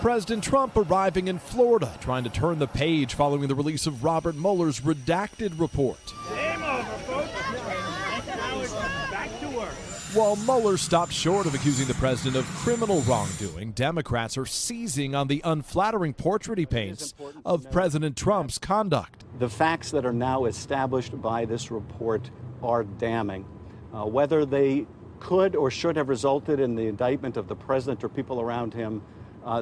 President Trump arriving in Florida, trying to turn the page following the release of Robert Mueller's redacted report. Game over, folks. Now it's back to work. While Mueller stopped short of accusing the president of criminal wrongdoing, Democrats are seizing on the unflattering portrait he paints of President Trump's conduct. The facts that are now established by this report are damning. Whether they could or should have resulted in the indictment of the president or people around him,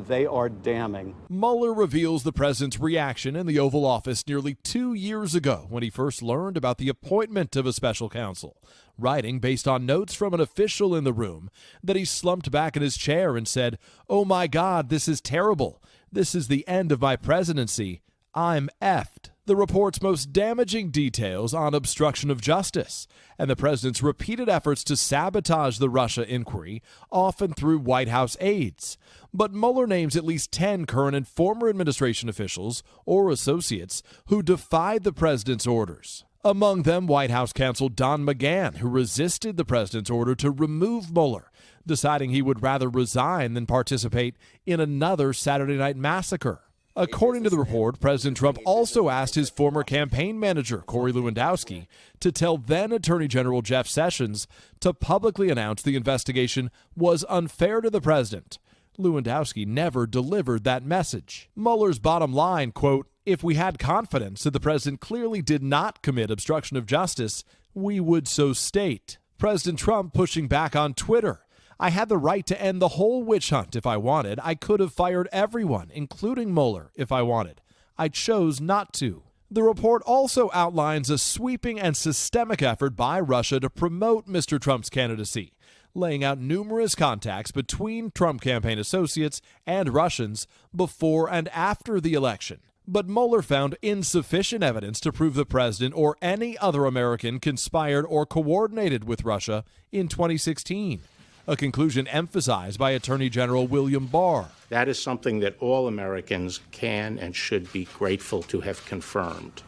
they are damning. Mueller reveals the president's reaction in the Oval Office nearly 2 years ago when he first learned about the appointment of a special counsel, writing based on notes from an official in the room that he slumped back in his chair and said, "Oh my God, this is terrible. This is the end of my presidency. I'm effed." The report's most damaging details on obstruction of justice and the president's repeated efforts to sabotage the Russia inquiry, often through White House aides. But Mueller names at least 10 current and former administration officials or associates who defied the president's orders. Among them, White House counsel Don McGahn, who resisted the president's order to remove Mueller, deciding he would rather resign than participate in another Saturday night massacre. According to the report, President Trump also asked his former campaign manager, Corey Lewandowski, to tell then Attorney General Jeff Sessions to publicly announce the investigation was unfair to the president. Lewandowski never delivered that message. Mueller's bottom line, quote, "If we had confidence that the president clearly did not commit obstruction of justice, we would so state." President Trump pushing back on Twitter. "I had the right to end the whole witch hunt if I wanted. I could have fired everyone, including Mueller, if I wanted. I chose not to." The report also outlines a sweeping and systemic effort by Russia to promote Mr. Trump's candidacy, laying out numerous contacts between Trump campaign associates and Russians before and after the election. But Mueller found insufficient evidence to prove the president or any other American conspired or coordinated with Russia in 2016. A conclusion emphasized by Attorney General William Barr. That is something that all Americans can and should be grateful to have confirmed.